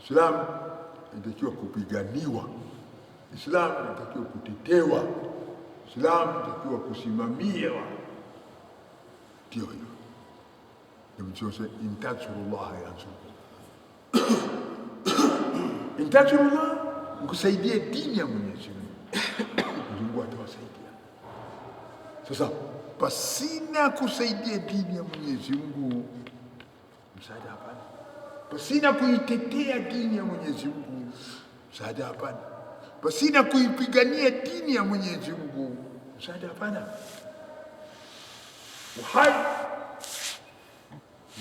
Islam inatakiwa kupiganiwa, Islam inatakiwa kutetewa, Islam inatakiwa kusimamiwa. Ndio hiyo nimechosha, intansurullah yansurkum. Intansurullah, mkusaidie dini ya Mwenyezi Mungu atawasaidia. Sasa pasina kusaidia dini ya Mwenyezi Mungu, msaada hapana. Pasina kuitetea dini ya Mwenyezi Mungu, msaada hapana. Pasina kuipigania dini ya Mwenyezi Mungu, msaada hapana. Uhai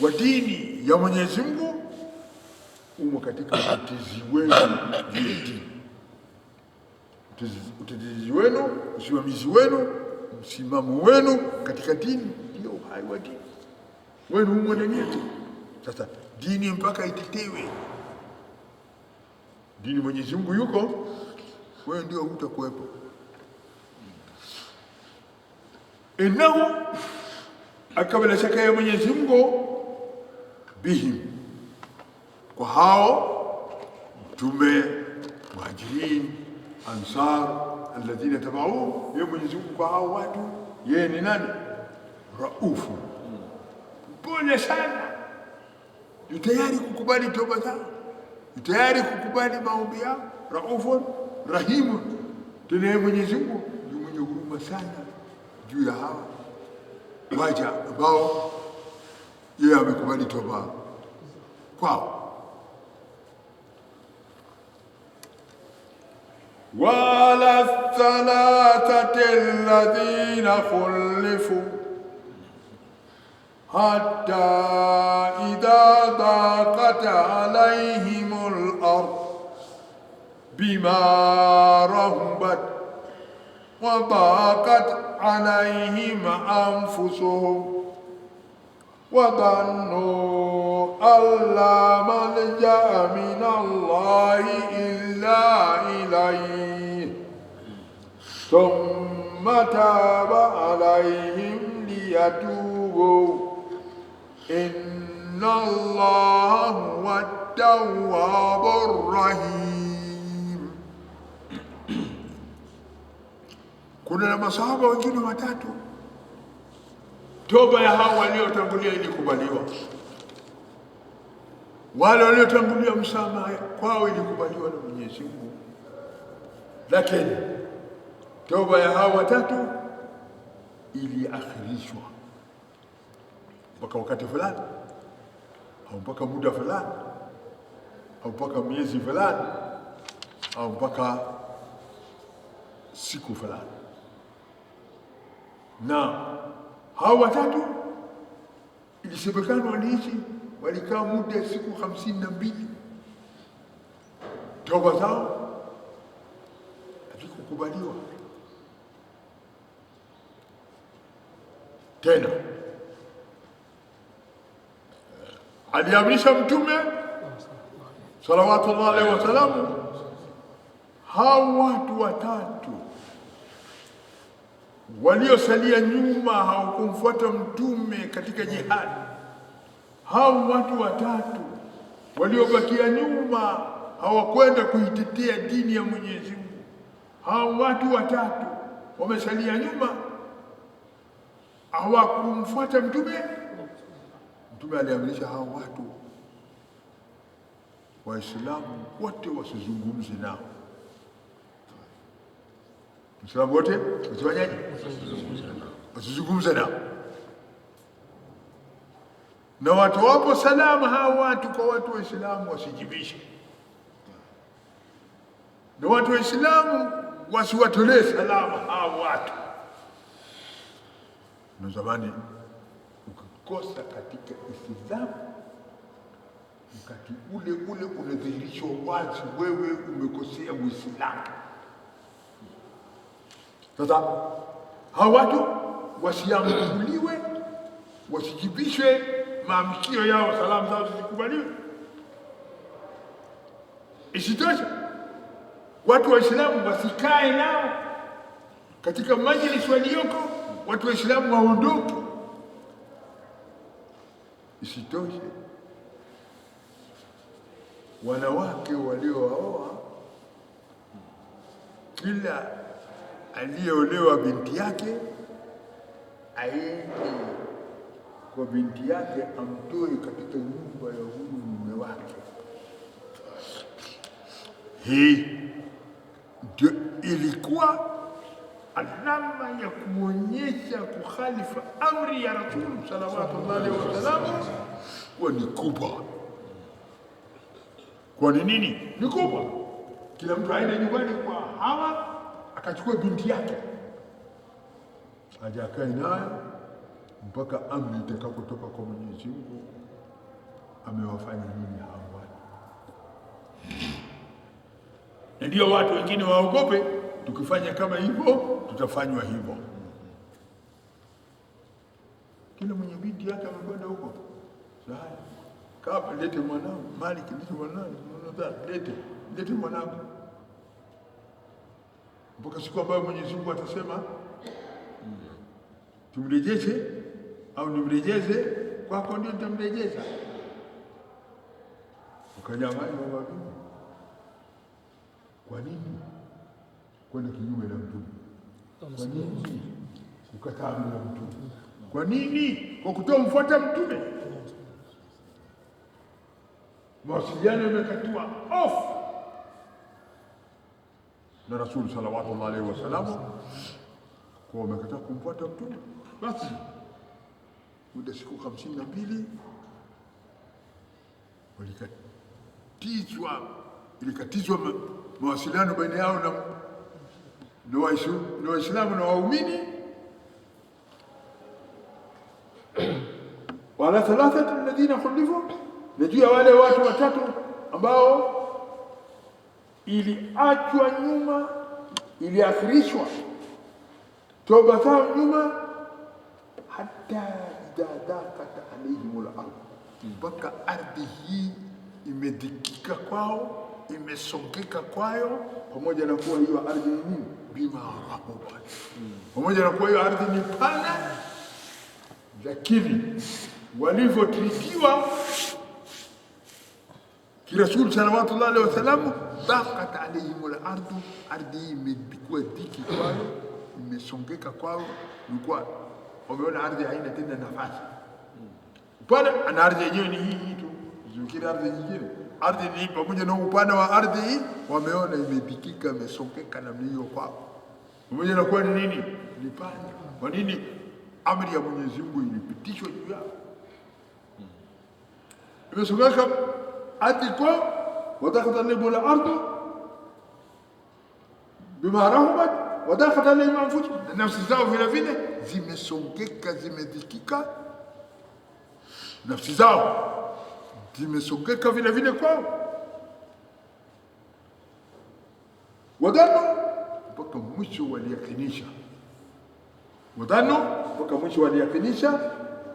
wa dini ya Mwenyezi Mungu umo katika utetezi wenu juu ya dini. Utetezi wenu, usimamizi wenu, msimamo wenu katika dini ndio uhai wa dini wenu umo ndani yake. Sasa dini mpaka itetewe. Dini Mwenyezi Mungu yuko, wewe ndio utakuwepo. Innahu, akabla shaka ya Mwenyezi Mungu, bihim, kwa hao mtume, muhajirin, ansar, alladhina tabauhu, ya Mwenyezi Mungu kwa hao watu, yeye ni nani? Raufu, mpole sana, yu tayari kukubali toba zao, yu tayari kukubali maombi yao. Raufun rahimun, tena yeye Mwenyezi Mungu ni mwenye huruma sana juu ya hawa waja ambao yeye amekubali toba kwao. Wala thalathati alladhina khulifu hatta idha daqat alayhimul ard bima rahabat wa daqat alayhim anfusuhum wa dhannu alla malja min Allahi illa ilayhi thumma taba alayhim liyatubu inna Allaha huwa at-tawwabur rahim. Kuna na masahaba wengine watatu, toba ya hao waliotangulia ilikubaliwa. Wale waliotangulia msamaha kwao ilikubaliwa na Mwenyezi Mungu, lakini toba ya hao watatu iliakhirishwa mpaka wakati fulani, au mpaka muda fulani, au mpaka miezi fulani, au mpaka siku fulani. Na hao watatu ilisemekana walikaa muda ya siku 52, toba zao hazikukubaliwa tena. Aliamrisha Mtume salawatullahi alaihi wasallam, hao watu watatu waliosalia nyuma hawakumfuata Mtume katika jihad, hao watu watatu waliobakia nyuma hawakwenda kuitetea dini ya Mwenyezi Mungu, hao watu watatu wamesalia nyuma hawakumfuata Mtume. Mtume aliamrisha hao watu Waislamu wote wasizungumze nao. Waislamu wote wasifanyaje? Wasizungumze nao. Na watu wapo salama hao watu kwa watu Waislamu wasijibishe, na watu Waislamu wasiwatolee salama hao watu. Na zamani ukikosa katika Islamu, wakati ule unadhihirishwa wazi wewe umekosea Uislamu. Sasa hao watu wasiambuliwe, wasijibishwe, maamkio yao, salamu zao zisikubaliwe. Isitoshe, watu Waislamu wasikae nao katika majlis walioko, watu Waislamu waondoke. Isitoshe, wanawake waliowaoa, kila aliyeolewa binti yake aende kwa binti yake amtoe katika nyumba ya huyu mume wake. Hii ndio ilikuwa alama ya kuonyesha kukhalifa amri ya Rasul sallallahu alaihi wasallam kuwa ni kubwa. Kwa nini? Ni kubwa. Kila mtu aende nyumbani kwa Hawa akachukua binti yake aje akae naye mpaka amri itakapotoka kwa Mwenyezi Mungu amewafanya nini hawa. Na ndio watu wengine waogope, tukifanya kama hivyo tutafanywa hivyo. Kila mwenye binti yake amekwenda huko, sasa kama lete mwanangu, Malik lete mwanangu, lete mwanangu, mpaka siku ambayo Mwenyezi Mungu atasema tumrejeshe au nimrejeze kwako, ndio nitamrejeza. Ukanyang'anywa wapi? Kwa nini kwenda kinyume na Mtume? Kwa nini kukataa na Mtume? Kwa nini kwa kutomfuata Mtume? Mawasiliano yamekatiwa off na Rasul sallallahu alaihi wasallam, kwa wamekataa kumfuata Mtume. Basi muda siku 52 ilikatizwa mawasiliano baina yao na Waislamu na waumini. Wala thalathatu alladhina khulifu, najua wale watu watatu ambao iliachwa nyuma, iliakhirishwa toba zao nyuma, hata idha daqat alayhim al-ardh, mpaka ardhi hii imedhikika kwao, imesongeka kwayo, pamoja na kuwa hiyo ardhi ni nini? Bima rahabat, pamoja na kuwa hiyo ardhi ni pana, lakini walivyotrikiwa kirasuli sallallahu alaihi wasallam, daqat alayhim al-ardh, ardhi imekuwa dhiki kwayo, imesongeka kwao, ilikuwa wameona ardhi haina tena nafasi. Pale ana ardhi yenyewe ni hii tu, zingine ardhi nyingine, ardhi ni pamoja na upana wa ardhi hii wameona imedhikika, imesongeka namna hiyo kwao, pamoja na kuwa ni nini? Ni pana. Kwa nini? Amri ya Mwenyezi Mungu ilipitishwa juu yao, imesongeka ardhi kwao, wadaqat alayhim al-ardh bima rahabat wadaqat alayhim anfusuhum, nafsi zao vile vile zimesongeka, zimedhikika, nafsi zao zimesongeka vile vile kwao. Wadhanu mpaka mwisho waliyakinisha, wadhanu mpaka mwisho waliyakinisha,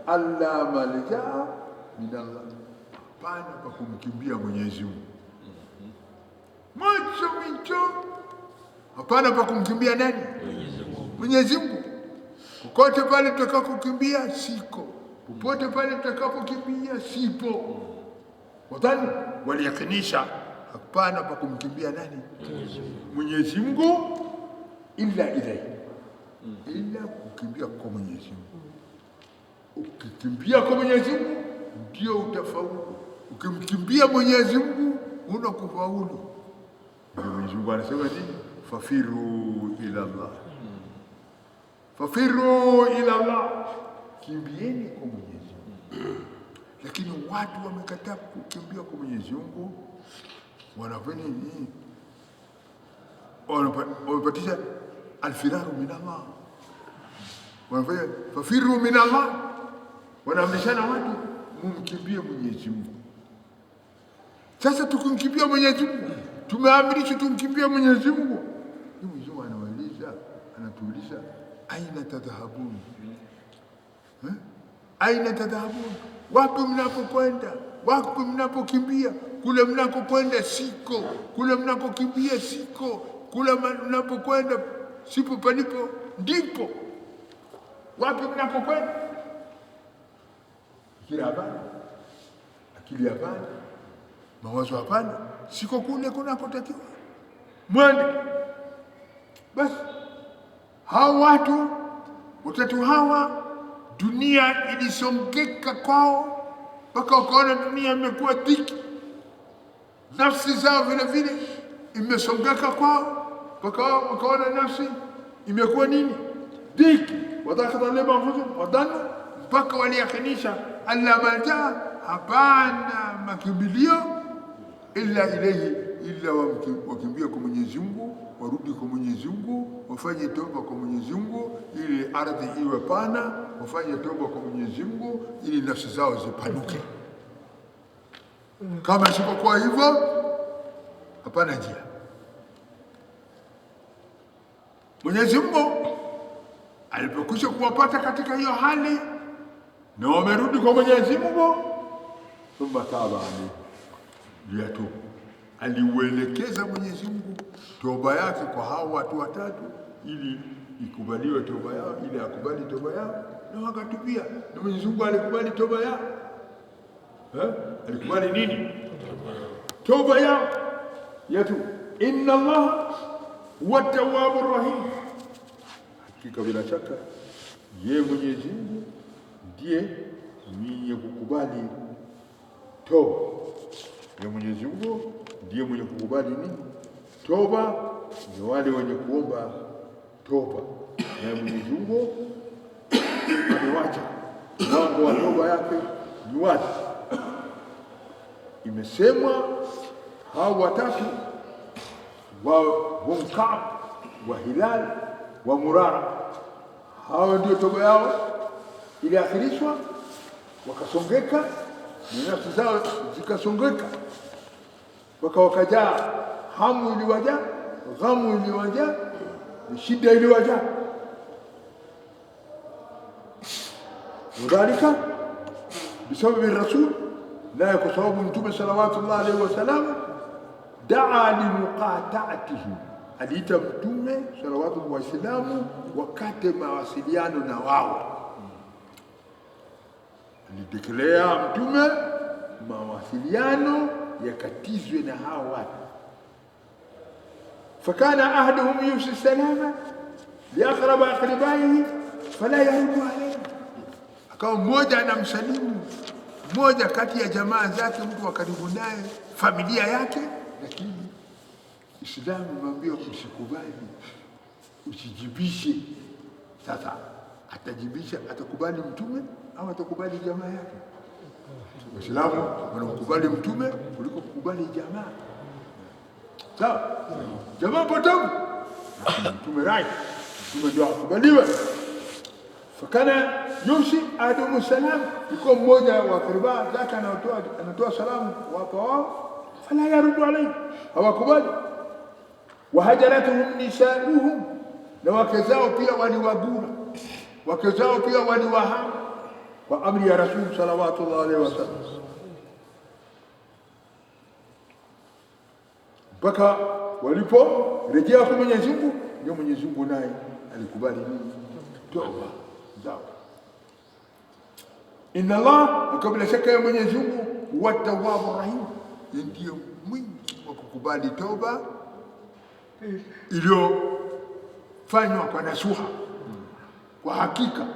alla malja min Allah, hapana pa kumkimbia Mwenyezi Mungu. Mwisho hapana pa kumkimbia nani? Mwenyezi Mungu. Kokote pale tutakapokimbia siko, popote pale tutakapokimbia sipo. Wadhani waliyakinisha, hapana pa kumkimbia nani? Mwenyezi Mungu, illa ilayhi, ila kukimbia kwa Mwenyezi Mungu. Ukikimbia kwa Mwenyezi Mungu ndio utafaulu. Ukimkimbia Mwenyezi Mungu unakufaulu. Mwenyezi Mungu anasema nini? Fafiru ila Allah, fafiru ila Allah, kimbieni kwa Mwenyezi Mungu. Lakini watu wamekataa kukimbia kwa Mwenyezi Mungu, wanafanya nini? Wanapatisha alfiraru min Allah, wanafanya fafiru min Allah, wanaamrishana watu mumkimbie Mwenyezi Mungu. Sasa tukimkimbia Mwenyezi Mungu, tumeamrishwa tumkimbie Mwenyezi Mungu. Mwenyezi Mungu anawauliza, anatuuliza, aina tadhhabun? Aina tadhhabun? Wapi mnapokwenda? Wapi mnapokimbia? Kule mnakokwenda siko, kule mnakokimbia siko, kule mnapokwenda sipo palipo ndipo. Wapi mnapokwenda? Akili habari Mawazo hapana, siko kule kunakotakiwa mwende. Basi hao watu watatu hawa, dunia ilisongeka kwao mpaka wakaona dunia imekuwa dhiki. Nafsi zao vile vile imesongeka kwao mpaka wakaona nafsi imekuwa nini? Dhiki. Wadhanu, mpaka waliyakinisha alla malja, hapana makimbilio illa ilayhi, illa wakimbia kwa Mwenyezi Mungu, warudi kwa Mwenyezi Mungu, wafanye toba kwa Mwenyezi Mungu ili ardhi iwe pana, wafanye toba kwa Mwenyezi Mungu ili nafsi zao zipanuke. Kama isipokuwa hivyo, hapana njia. Mwenyezi Mungu alipokwisha kuwapata katika hiyo hali na wamerudi kwa Mwenyezi Mungu, thumma taba alayhim liyatubu, aliuelekeza Mwenyezi Mungu toba yake kwa hao watu watatu ili ikubaliwe toba yao, ili akubali toba yao, na wakatubia. Na Mwenyezi Mungu alikubali toba yao. Alikubali nini? Toba yao yetu. Inna Allah huwa tawwabur rahim, hakika bila shaka yeye Mwenyezi Mungu ndiye mwenye kukubali toba. Yeye Mwenyezi Mungu ndiye mwenye kukubali nini? Toba. Ni wale wenye kuomba toba, na Mwenyezi Mungu amewacha mlango wa toba yake ni wazi. Imesemwa hao watatu wa Ka'b, wa Hilal, wa Murara, hao ndio toba yao iliakhirishwa, wakasongeka na nafsi zao zikasongeka, wakajaa hamu iliwajaa, ghamu iliwajaa, shida iliwajaa. Wadhalika bisababi rasul, la kwa sababu Mtume salawatullah alayhi wasallam daa limuqata'atihi, aliita Mtume salawatu waislamu wakate mawasiliano na wao. Alideklea Mtume mawasiliano yakatizwe na hao watu. Fakana ahaduhum yusi salama liaqrab aqribaihi fala yaruddu alayhi, akawa mmoja anamsalimu mmoja kati ya jamaa zake, mtu wa karibu naye, familia yake, lakini Uislamu umwambia usikubali, usijibishe. Sasa atajibisha, atakubali Mtume au atakubali jamaa yake? Waislamu wanakubali Mtume kuliko kukubali jamaa. Sawa, jamaa potofu, Mtume rai, Mtume ndio akubaliwe. Fakana yusi adumu salam, yuko mmoja wa kariba zake anatoa salamu wapo wao, fala yaruddu alayhi, hawakubali. Wahajaratuhum nisauhum, na wake zao pia waliwagura, wake zao pia waliwahama kwa amri ya Rasul salawatullah alayhi wasallam, mpaka waliporejea kwa Mwenyezi Mungu, ndio Mwenyezi Mungu naye alikubali toba zao. Inna Allah, kabla shaka ya Mwenyezi Mungu, huwa tawwabur rahim, ndiye mwingi wa kukubali toba iliyofanywa kwa nasuha. Kwa hakika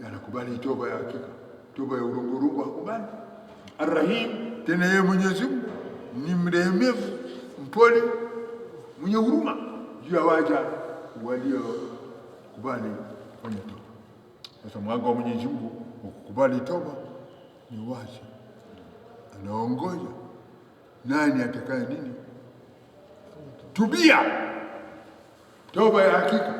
anakubali toba ya hakika, toba ya urungu hakubali. Arrahim, tena yeye Mwenyezi Mungu ni mrehemevu, mpole, mwenye huruma juu ya waja waliokubali kufanya toba. Sasa mwanzo wa Mwenyezi Mungu wa kukubali toba ni wazi, anaongoza nani atakaye nini tubia toba ya hakika.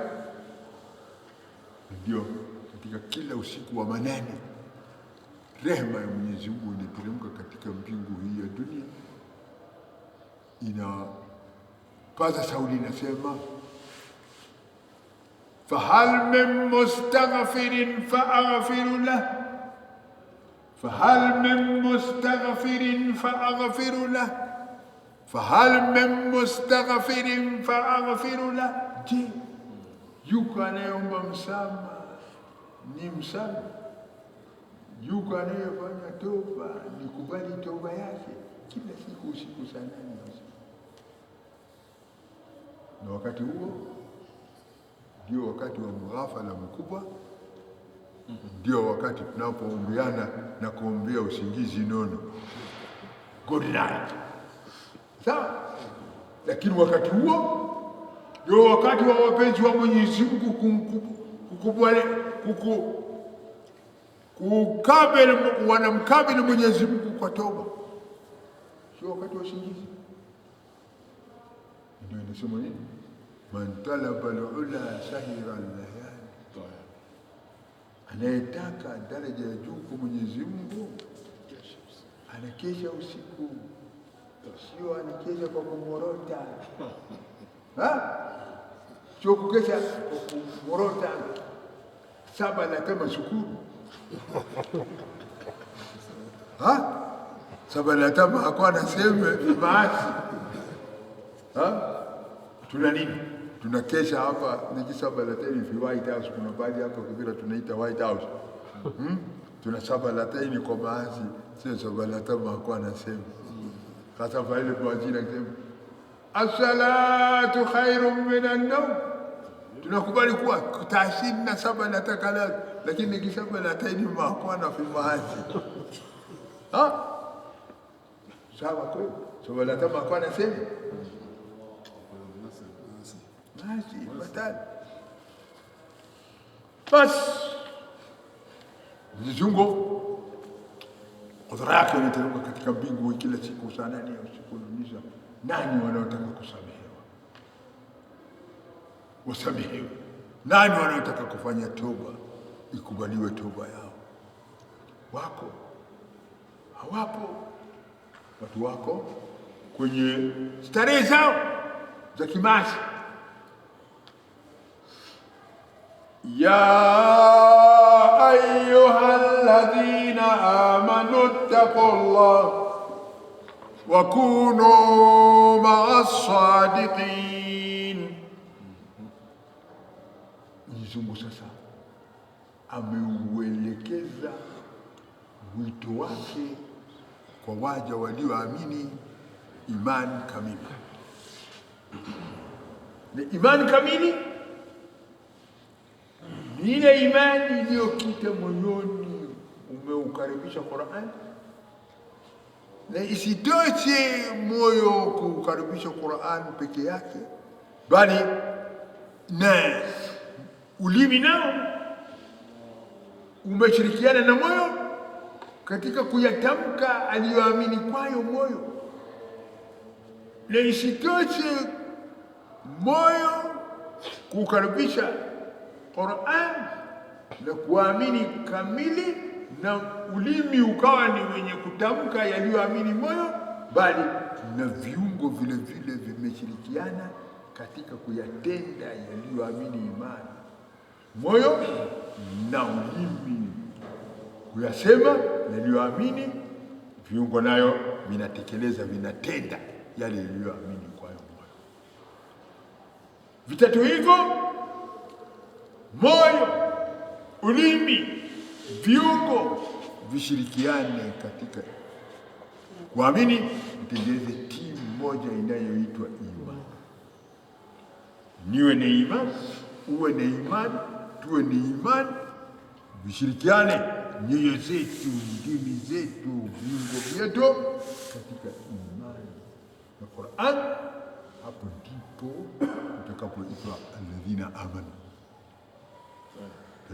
Ndio katika kila usiku wa manane rehema ya Mwenyezi Mungu inateremka katika mbingu hii ya dunia, inapaza sauti inasema, fahal min mustaghfirin faaghfiru lah, fahal min mustaghfirin faaghfiru lah, fahal min mustaghfirin faaghfiru lah. Je, yuko anayeomba msamaha ni msamaha? Yuko anayefanya toba nikubali toba yake? kila siku usiku saa 8 na wakati huo ndio wakati wa mghafala mkubwa, ndio wakati tunapoombeana na kuombea usingizi nono, good night, sawa. Lakini wakati huo ndio wakati wa wapenzi wa Mwenyezi Mungu wanamkabili Mwenyezi Mungu kwa toba, sio wakati wa usingizi. Ndio inasema nini? Man talaba al-ula sahira al-layali, anayetaka daraja ya juu kwa Mwenyezi Mungu anakesha usiku, sio anakesha kwa kumorota. Sio kukesha kwa kumorota saba na kama shukuru. Saba na tama hakuwa naseme maasi. Tuna nini? Tunakesha hapa niki saba la teni fi White House, kuna baadhi hapa kibira tunaita White House. Tuna saba la teni kwa maasi, sio saba la tama hakuwa naseme. Hata vile kwa jina kusema as-salatu khairun minan nawm. Tunakubali kuwa taasini na saba na takala, lakini niki saba la teni hakuwa na fi maasi. Sawa kweli? Saba la tama hakuwa naseme. Maasi batali. Bas Mwenyezi Mungu kudra yake inateremka katika mbingu kila siku saa 8 ya usiku, kuuliza nani wanaotaka kusamehewa wasamehewe, nani wanaotaka kufanya toba ikubaliwe toba yao. Wako hawapo? Watu wako kwenye starehe zao za kimasi. Ya ayyuhalladhina amanu taqullah wa kunu ma'as sadiqin. Mwenyezi Mungu sasa ameuelekeza wito wake kwa waja walioamini imani kamili. Na imani kamili ni ile imani iliyokita moyoni, umeukaribisha Qur'an, na isitoshe moyo kukaribisha Qur'an peke yake, bali na ulimi nao umeshirikiana na moyo katika kuyatamka aliyoamini kwayo moyo. Na isitoshe moyo kukaribisha Qur'an na kuamini kamili, na ulimi ukawa ni wenye kutamka yaliyoamini moyo, bali na viungo vile vile vimeshirikiana katika kuyatenda yaliyoamini imani. Moyo na ulimi kuyasema yaliyoamini, viungo nayo vinatekeleza, vinatenda yale yaliyoamini kwayo moyo. Vitatu hivyo, moyo, ulimi, viungo, vishirikiane katika kuamini, mtengeneze timu moja inayoitwa imani. Niwe na imani, uwe na imani, tuwe na imani, vishirikiane nyoyo zetu, ndimi zetu, viungo vyetu katika imani na Qur'an. Hapo ndipo utakapoitwa alladhina amanu,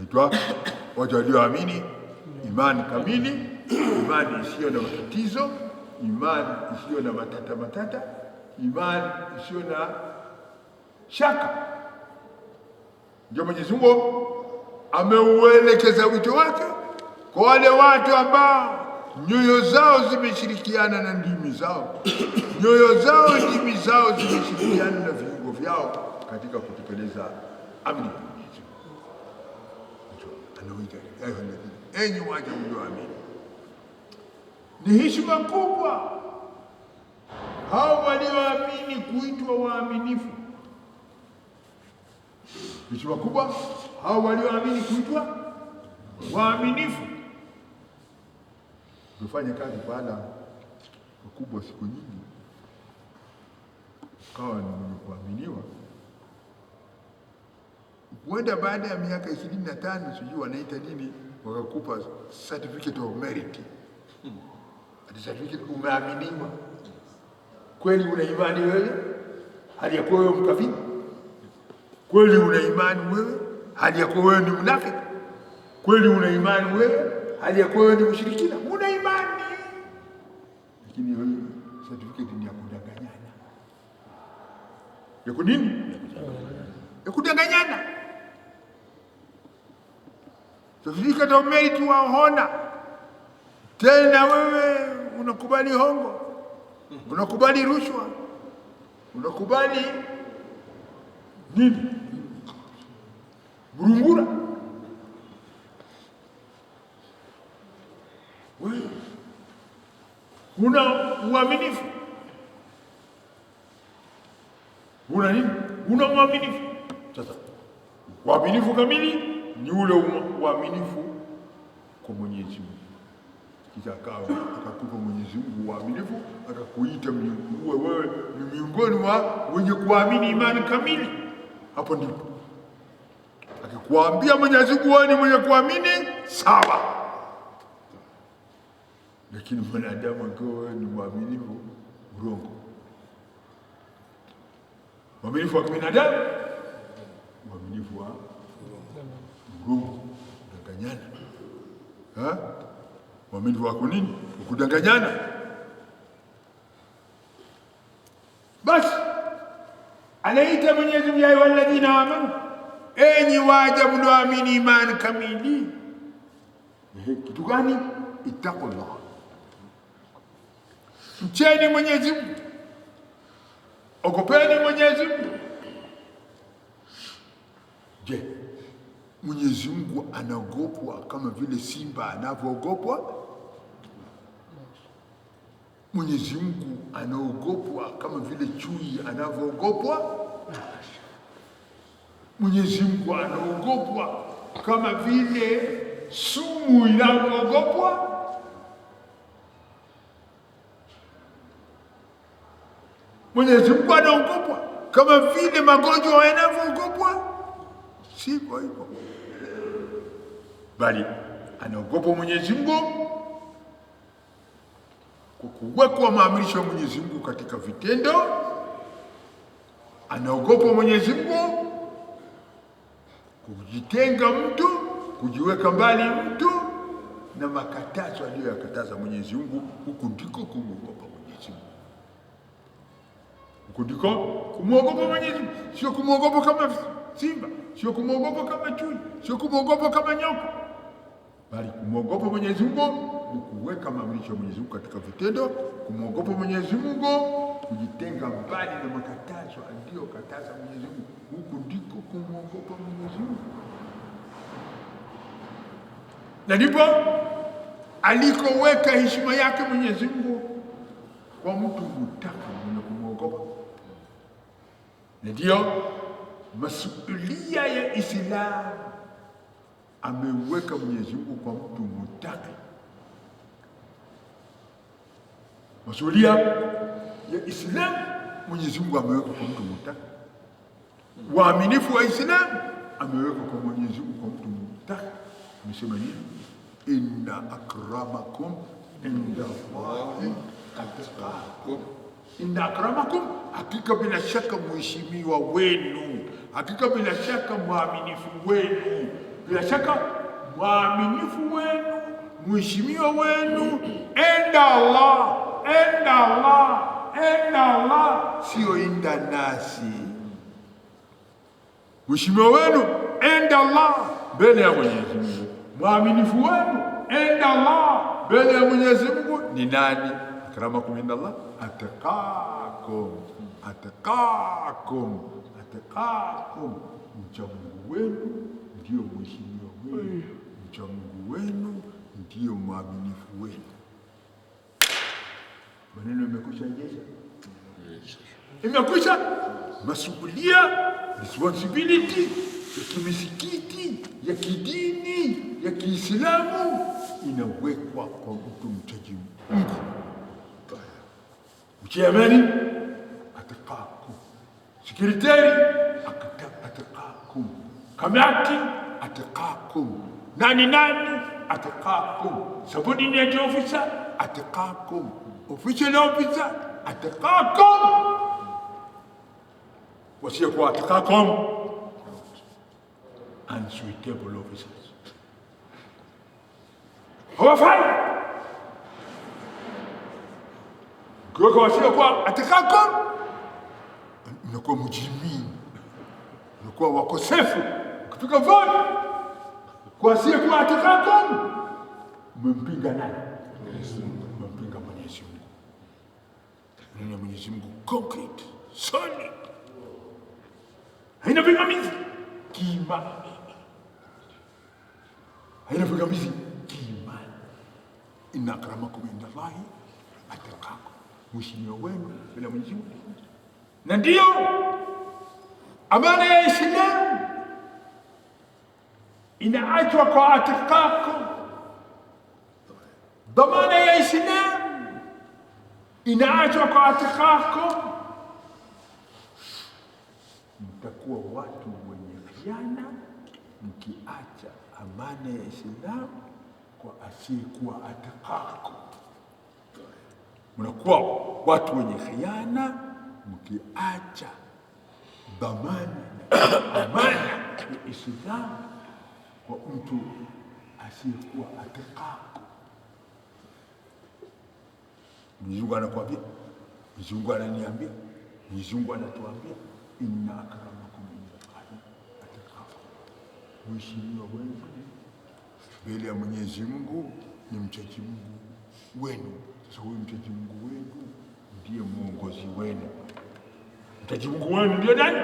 itwa watu walioamini imani kamili, imani isiyo na matatizo, imani isiyo na matata, imani isiyo na shaka. Ndio Mwenyezi Mungu ameuelekeza wito wake kwa wale watu ambao nyoyo zao zimeshirikiana na ndimi zao, nyoyo zao, ndimi zao zimeshirikiana na viungo vyao katika kutekeleza amri ya Mwenyezi Mungu. Anawaita enyi waja mlioamini. Ni heshima kubwa hao walioamini kuitwa waaminifu. Heshima kubwa hao walioamini kuitwa waaminifu. Tufanye kazi pahala wakubwa siku nyingi, ukawa ni mwenye kuaminiwa, huenda baada ya miaka 25 sijui wanaita nini, wakakupa certificate of merit. Certificate umeaminiwa. Kweli una imani wewe hali ya kuwa wewe mkafiri? Kweli una imani wewe hali ya kuwa wewe ni mnafiki? Kweli una imani wewe hali ya kuwa wewe ni mshirikina? Una imani, lakini wewe certificate ni ya kudanganyana. Ya kunini? Ya kudanganyana. Certificate of merit waona tena, wewe unakubali hongo, unakubali rushwa, unakubali nini? Burungura. Wewe una uaminifu, una nini? Una uaminifu. Sasa uaminifu kamili ni ule uaminifu kwa Mwenyezi Mungu. Kisha akakupa Mwenyezi Mungu uaminifu, akakuita wewe ni miongoni mwa wenye kuamini imani kamili. Hapo ndipo akikuambia Mwenyezi Mungu wewe ni mwenye kuamini, sawa. Lakini mwanadamu akiwa wewe ni mwaminifu, urongo. Mwaminifu wa binadamu, mwaminifu wa urongo, kudanganyana. Mwaminifu wako nini? Kudanganyana. Basi anaita Mwenyezi Mungu, ya ayyuhalladhina amanu, enyi waja mnaoamini imani kamili. Kitu gani? Ittaqullah, mcheni Mwenyezi Mungu, ogopeni Mwenyezi Mungu. Je, Mwenyezi Mungu anaogopwa kama vile simba anavyoogopwa? Mwenyezi Mungu anaogopwa kama vile chui anavyoogopwa? Mwenyezi Mungu anaogopwa kama vile sumu inavyoogopwa? Mwenyezi Mungu anaogopwa kama vile magonjwa yanavyoogopwa? Si kwa hivyo, bali anaogopwa Mwenyezi Mungu kwa kuwekwa maamrisho ya Mwenyezi Mungu katika vitendo. Anaogopwa Mwenyezi Mungu kujitenga mtu, kujiweka mbali mtu na makatazo aliyoyakataza Mwenyezi Mungu. Huku ndiko kumwogopa Mwenyezi Mungu. Huku ndiko kumwogopa Mwenyezi Mungu, sio kumwogopa kama simba, sio kumwogopa kama chui, sio kumwogopa kama nyoka, bali kumwogopa Mwenyezi Mungu ni kuweka maamrisho ya Mwenyezi Mungu katika vitendo. Kumwogopa Mwenyezi Mungu, kujitenga mbali na makatazo aliyokataza Mwenyezi Mungu. Huku ndiko kumwogopa Mwenyezi Mungu, na ndipo alikoweka heshima yake Mwenyezi Mungu kwa mtu mtaka mwenye kumwogopa. Na ndio masulia ya Islamu ameweka Mwenyezi Mungu kwa mtu mtaka. Masulia ya Islamu Mwenyezi Mungu ameweka kwa mtu mtaka. Waaminifu wa Islamu ameweka kwa Mwenyezi Mungu kwa mtu mtaka. Amesema nini? Inna akramakum inda Allahi atqakum. Inna akramakum, hakika bila shaka mheshimiwa wenu, hakika bila shaka mwaminifu wenu, bila shaka mwaminifu wenu, mheshimiwa wenu, inda Allah, inda Allah, inda Allah, sio inda nasi. Mheshimiwa wenu inda Allah, mbele ya Mwenyezi Mungu. Mwaminifu wenu inda Allah, mbele ya Mwenyezi Mungu ni nani? Akramakum inda Allah atqakum. Atqakum, atqakum, mcha Mungu wenu ndio mheshimiwa wenu, mcha Mungu wenu ndio mwaminifu wenu. Maneno imekwisha jesha, imekwisha. Masuhulia, responsibility ya kimisikiti, ya kidini, ya Kiislamu inawekwa kwa mtu mchaji Mungu. chairman atqakum, secretary atqakum, kamati atqakum, nani atqakum, subordinate officer atqakum, official officer atqakum, wasiokuwa atqakum unsuitable officers hawafai. Kwa wasiokuwa atqakum mnakuwa mujrimini, mnakuwa wakosefu kutoka vote. Kwa wasiokuwa atqakum mmempinga nani? Mmempinga Mwenyezi Mungu. Neno Mwenyezi Mungu concrete, solid, haina pingamizi kiimani, haina pingamizi kiimani. Inna akramakum indallahi atqakum, mheshimiwa wenu bila Mwenyezi Mungu. Na ndio amana ya Islamu inaachwa kwa atqakum. Dhamana ya Islamu inaachwa kwa atqakum. Mtakuwa watu wenye khiana mkiacha amana ya Islamu kwa asiyekuwa atqakum. Mnakuwa watu wenye khiana mkiacha dhamana amana ya Islamu kwa mtu asiyekuwa atqakum. Mwenyezi Mungu anakuambia, Mwenyezi Mungu ananiambia, Mwenyezi Mungu anatuambia, inna akramakum indallahi atqakum, mheshimiwa wenu mbele ya Mwenyezi Mungu ni mchaji Mungu wenu. Sasa huyu mchaji Mungu wenu ndiye mwongozi wenu. Mchaji Mungu wenu ndio nani?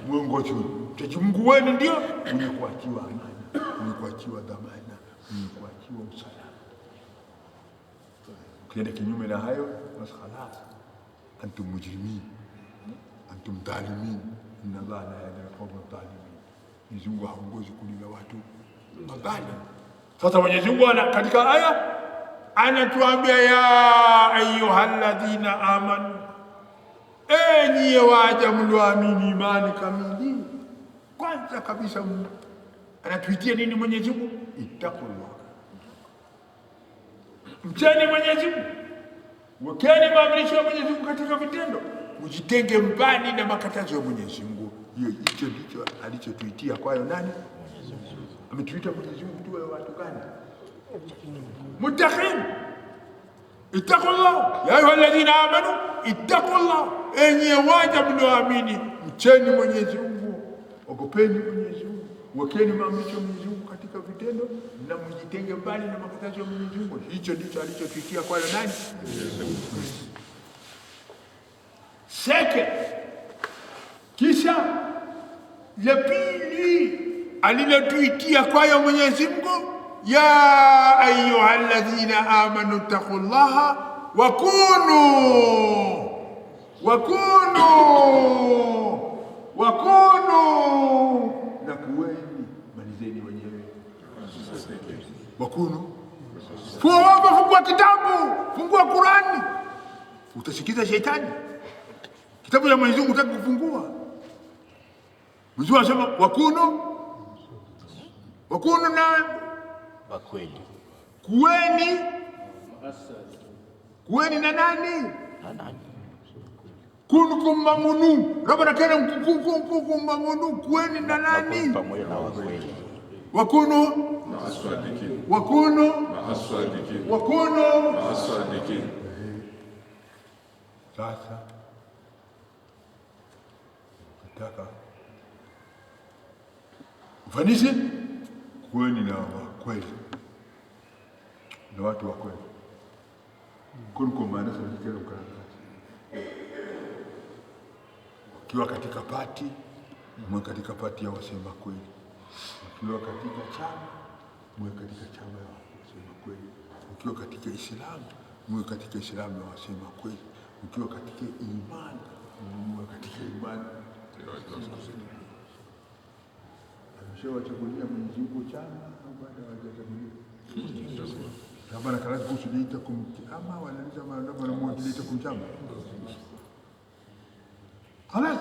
Mwongozi wenu. Mchaji Mungu wenu ndio mwenye kuachiwa amana, mwenye kuachiwa dhamana, mwenye kuachiwa usalama. Ukienda kinyume na hayo, basi khalas, antum mujrimin, antum dhalimin. Inna Allaha la yahdi al-qawma adh-dhalimin. Mwenyezi Mungu haongozi kundi la watu madhalim. Sasa Mwenyezi Mungu katika aya anatuambia, ya ayyuhalladhina amanu, enyi waja mlioamini imani kamili. Kwanza kabisa anatuitia nini Mwenyezi Mungu? Ittaqullah, mcheni Mwenyezi Mungu, wekeni maamrisho ya Mwenyezi Mungu katika vitendo, ujitenge mbali na makatazo ya Mwenyezi Mungu. Hicho ndicho alichotuitia kwayo nani? Ametuita Mwenyezi Mungu tuwe watu gani? Muttaqin. Ittaqullah ya ayyuhalladhina amanu ittaqullah, enyi waja mlioamini mcheni Mwenyezi Mungu, ogopeni Mwenyezi Mungu, wekeni maamrisho ya Mwenyezi Mungu katika vitendo na mjitenge mbali na makatazo ya Mwenyezi Mungu. Hicho ndicho alichotuitia kwayo nani? Second, kisha la pili alilotuitia kwayo Mwenyezi Mungu, ya ayyuhalladhina amanu taqullaha wakunu na kuweni, malizeni wenyewe, wakunu. Fungua kitabu, fungua Qurani, utasikiza shetani. Kitabu cha Mwenyezi Mungu utaki kufungua. Mwenyezi Mungu anasema wakunu na wakweli, kuweni na nani? Kunkum mamunu, Rabbana kana kunkum mamunu, kuweni na nani? pamoja na wakweli. Wakunu aswadiki. Sasa nataka ufanisi, kuweni na wakweli, na watu wa kweli. Kunkum maana sadikeni mkarakati. Ukiwa katika pati, mwe katika pati ya wasema kweli. Ukiwa katika chama, mwe katika chama ya wasema kweli. Ukiwa katika Islamu, mwe katika Islamu ya wasema kweli. Ukiwa katika imani, mwe katika imani. Ameshawachagulia Mwenyezi Mungu chama au baada hawajachagulia? Rabana kalat kusuliitakum ama wanaliza maana muwajiliitakum chama. Khalas.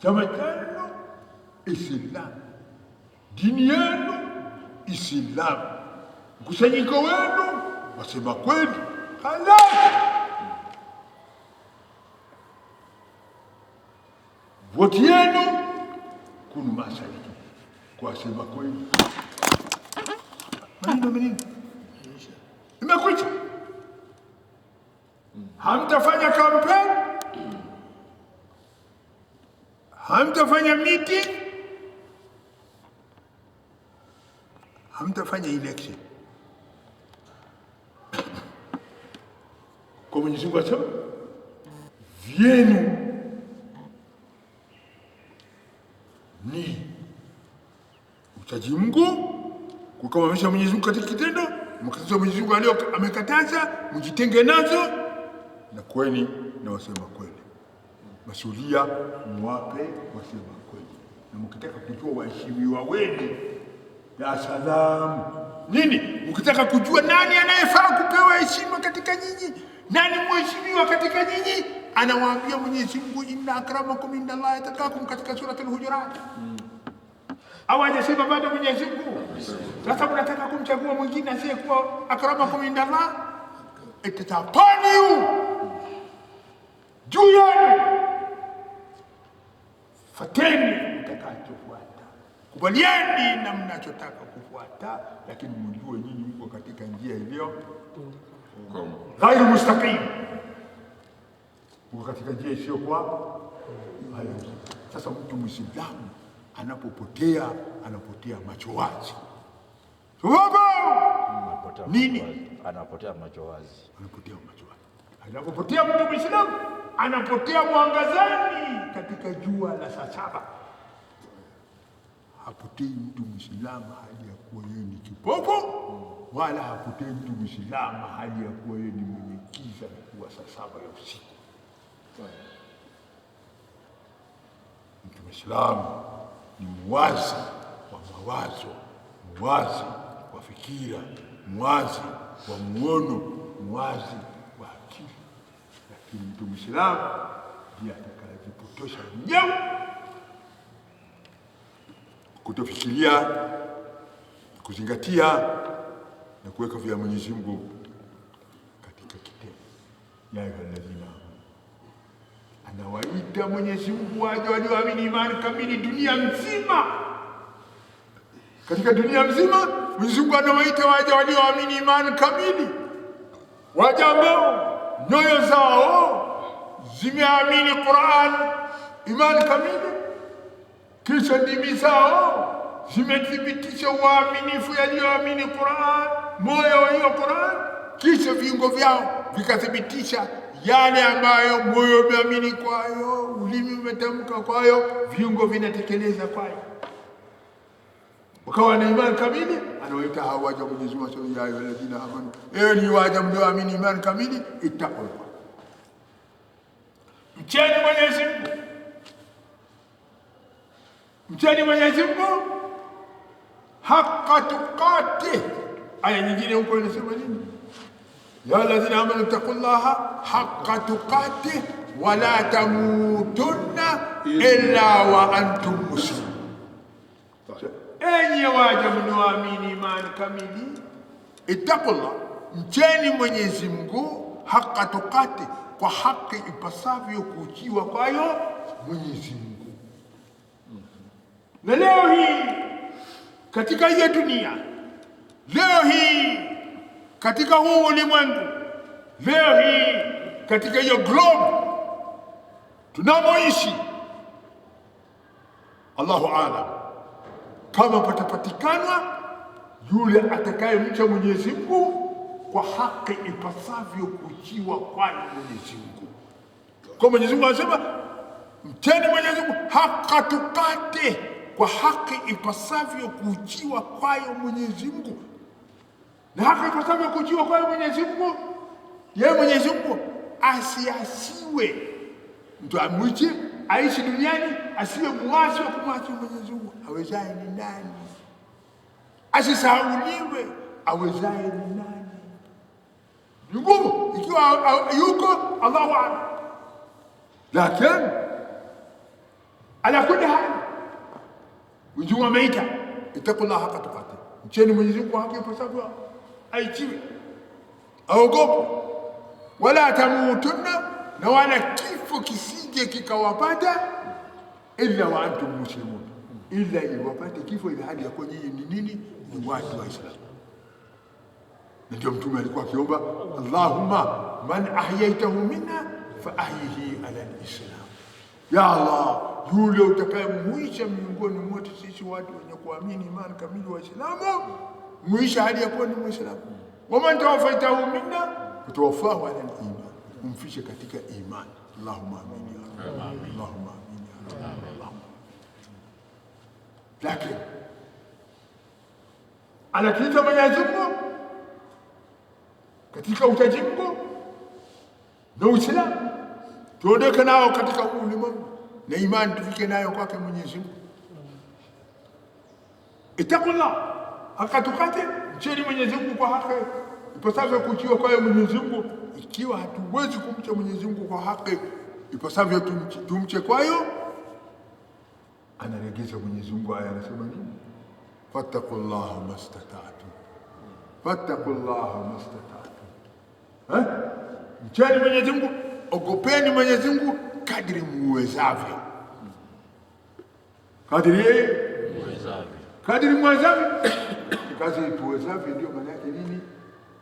Chama chenu Islam. Dini yenu Islam. Mkusanyiko wenu wasema kweli. Khalas. Voti yenu kunu masaliki kwa sema kweli. Maneno mengi imekuja. Hamtafanya kampeni, hamtafanya meeting, hamtafanya election. Kwa Mwenyezi Mungu asema vyenu ni uchaji Mungu, kukamamisha Mwenyezi Mungu katika kitendo, mkataza Mwenyezi Mungu amekataza, mjitenge nazo, na kweni na wasema kweli. Masulia mwape wasema kweli. Na mkitaka kujua waheshimiwa wenu, ya salamu nini, mkitaka kujua nani anayefaa kupewa heshima katika nyinyi, nani mheshimiwa katika nyinyi, anawaambia Mwenyezi Mungu inna akramakum indallahi atqakum katika suratul Hujurat. Au hajasema bado Mwenyezi Mungu? Sasa mnataka kumchagua mwingine asiyekuwa akramakum indallah? Itatapani juu yenu. Fateni mtakachofuata, kubalieni na mnachotaka kufuata, lakini mjue nyinyi mko katika njia iliyo ghairu mustaqim, mko katika njia isiyokuwa hayo. Sasa mtu Muislamu anapopotea, anapotea macho wazi. Sababu nini? Anapotea macho wazi. Anapotea macho wazi. Anapopotea mtu Muislamu, anapotea mwangazani katika jua la saa 7. Hapotei mtu Muislamu hali ya kuwa yeye ni kipofu, wala hapotei mtu Muislamu hali ya kuwa yeye ni mwenye giza kuwa saa 7 ya usiku. Mtu Muislamu ni muwazi wa mawazo, muwazi wa fikira, muwazi wa muono, muwazi wa akili. Lakini mtu Muislamu ndiye atakayejipotosha mwenyewe, kutofikiria, kuzingatia na kuweka vya Mwenyezi Mungu katika kitendo. Ya ayyuhalladhina anawaita Mwenyezi Mungu waja walioamini imani kamili dunia mzima. Katika dunia mzima Mwenyezi Mungu anawaita waja walioamini imani kamili, waja ambao nyoyo zao zimeamini Qur'an imani kamili, kisha ndimi zao zimethibitisha uaminifu yaliyoamini Qur'an, moyo wa hiyo Qur'an, kisha viungo vyao vikathibitisha yale ambayo moyo umeamini kwayo, ulimi umetamka kwayo, viungo vinatekeleza kwayo, wakawa na imani kamili. Anawaita hawa waja Mwenyezi Mungu ya ayyuhalladhina amanu, ni waja mlioamini imani kamili, ittaqullah, mcheni Mwenyezi Mungu, mcheni Mwenyezi Mungu haqqa tuqatih. Aya nyingine huko inasema nini? Ya alladhina amanu taqullaha haqqa tuqatih wa la tamutunna illa wa antum muslimun. Enyi waja mnaoamini imani kamili, ittaqullah, mcheni Mwenyezi Mungu haqqa tuqatih, kwa haki ipasavyo kuuchiwa kwayo Mwenyezi Mungu. Na leo hii katika hii dunia, leo hii katika huu ulimwengu, leo hii katika hiyo globe tunamoishi, Allahu a'lam, kama patapatikana yule atakayemcha Mwenyezi Mungu kwa haki ipasavyo kuchiwa kwa Mwenyezi Mungu. Kwa Mwenyezi Mungu anasema mcheni Mwenyezi Mungu haqqa tuqatih, kwa haki ipasavyo kuchiwa kwayo Mwenyezi Mungu. Na haki ipasavyo kuchiwa kwayo Mwenyezi Mungu, yeye Mwenyezi Mungu asiasiwe. Mtu amwiche aishi duniani asiwe muasi wa kumwasi Mwenyezi Mungu, awezaye ni nani? asisahauliwe. Awezaye ni nani? Ni ngumu ikiwa yuko Allahu a'lam, lakini ala kulli hal ujua ameita ittaqullaha haqqa tuqatih, mcheni Mwenyezi Mungu kwa haki ipasavyo aitiwe, aogope. Wala tamutunna, na wala kifo kisije kikawapata illa wa antum muslimun, illa iwapate kifo ile hali ya kuwa nyinyi ni nini? Ni watu wa Islam. Ndio Mtume alikuwa akiomba, Allahumma man ahyaitahu minna fa ahyihi ala al-islam, ya Allah, yule utakayemuisha miongoni mwetu sisi watu wenye kuamini imani kamili wa Islamu, muisha hali ya kuwa ni Muislamu. Wa man tawaffaitahu minna fatawaffahu ala al-iman, umfishe katika imani. Allahumma amin ya Rabb, Allahumma amin ya Rabb. Lakini anakiita Mwenyezi Mungu katika utaji Mungu na Uislamu, tuondoke nao katika ulimwengu na imani tufike nayo kwake Mwenyezi Mungu. Ittaqullah haqqa tuqatih, mcheni Mwenyezi Mungu kwa haki ipasavyo kuchiwa kwayo Mwenyezi Mungu. Ikiwa hatuwezi kumcha Mwenyezi Mungu kwa haki ipasavyo tumche kwayo, anaregeza Mwenyezi Mungu aya, anasema nini? Fattaqullaha mastata'tu, fattaqullaha mastata'tu. Mcheni Mwenyezi Mungu, ogopeni Mwenyezi Mungu kadri muwezavyo, kadri muwezavyo. Kazi tuwezavyo ndio maana yake nini?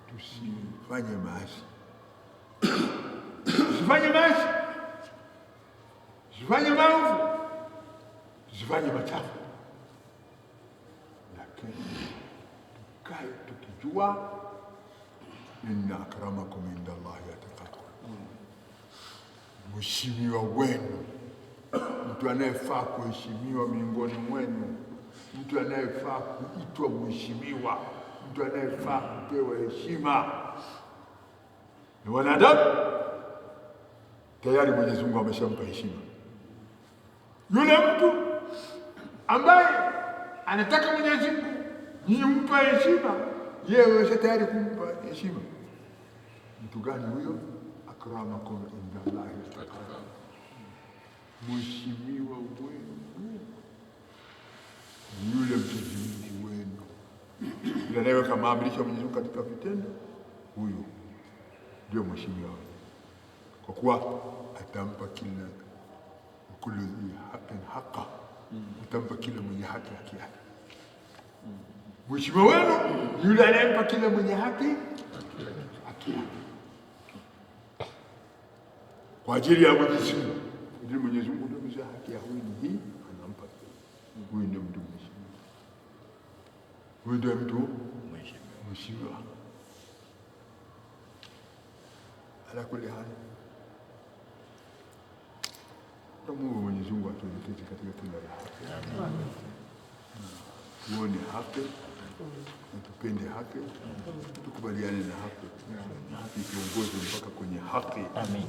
Tusifanye maasi, tusifanye maasi, tusifanye maovu, tusifanye machafu, lakini tukae tukijua inna akramakum inda Allahi atqakum, mheshimiwa wenu, mtu anayefaa kuheshimiwa miongoni mwenu, mtu anayefaa kuitwa mheshimiwa, mtu anayefaa kupewa heshima ni wanadamu. Tayari Mwenyezi Mungu ameshampa heshima. Yule mtu ambaye anataka Mwenyezi Mungu ni mpa heshima, yeye amesha tayari kumpa heshima. Mtu gani huyo? Akramakum inda Allahi atqakum, mheshimiwa wenu yule mchaji Mungu wenu, yule anayeweka maamrisho ya Mwenyezi Mungu katika vitendo, huyo ndio mheshimiwa wenu, kwa kuwa atampa kila kullu dhi haqqin haqqa, atampa kila mwenye haki haki yake. Mheshimiwa wenu yule anayempa kila mwenye haki haki yake kwa ajili ya Mwenyezi Mungu. Ndio Mwenyezi Mungu ndio mzee haki ya huyu ni hii, anampa huyu. Ndio mtu mheshimiwa, huyu ndio mtu mheshimiwa. Ala kulli hali, tumuombe Mwenyezi Mungu atuelekeze katika kila la haki, tuone haki na tupende haki, tukubaliane na haki, na haki tuongoze mpaka kwenye haki. Amin.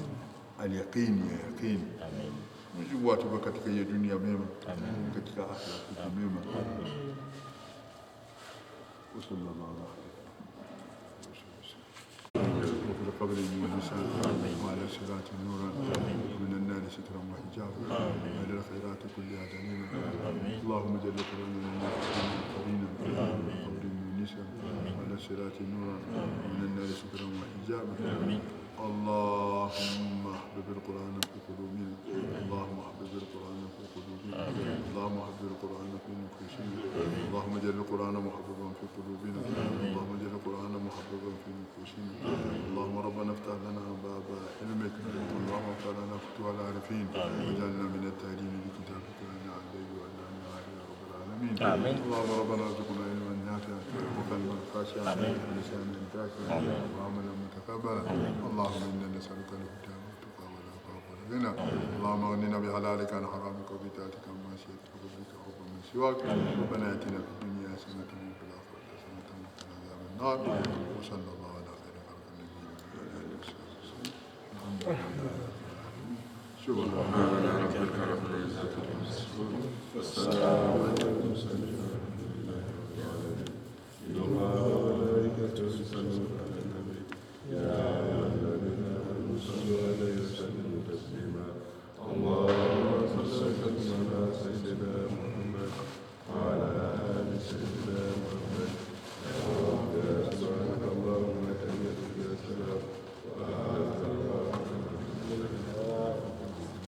Al-yaqini ya yaqini. Amin. Mwenyezi Mungu atupe katika hii dunia mema, katika akhera mema. Sallallahu alaihi wasallam. قبل النساء وعلى صراط نورا ومن النار سترا وحجابا وعلى الخيرات كلها دليلا. اللهم جل قرآننا قرينا قبر النساء وعلى صراط نورا ومن النار سترا وحجابا. اللهم احبب القرآن في قلوبنا، اللهم احبب القرآن في قلوبنا، اللهم احبب القرآن في نفوسنا، اللهم اجعل القرآن محببا في قلوبنا، اللهم اجعل القرآن محببا في نفوسنا. اللهم ربنا افتح لنا باب علمك، اللهم افتح لنا فتوح العارفين، واجعلنا من التهدين بكتابك وانا عليه وانا يا رب العالمين. آمين. اللهم ربنا ارزقنا علما نافعا وقلبا خاشعا ولسانا ذاكرا وعملا متقبلا. اللهم انا نسالك الهدى والتقى والعفاف والغنى. اللهم اغننا بحلالك عن حرامك وبطاعتك عن معصيتك وبذلك حبا من سواك. ربنا اتنا في الدنيا حسنة وفي الاخرة حسنة وقنا عذاب النار. وصلى الله على خير خلق النبيين وعلى اله وصحبه وسلم. الحمد لله سبحان ربك رب العزة عما يصفون والسلام على المرسلين.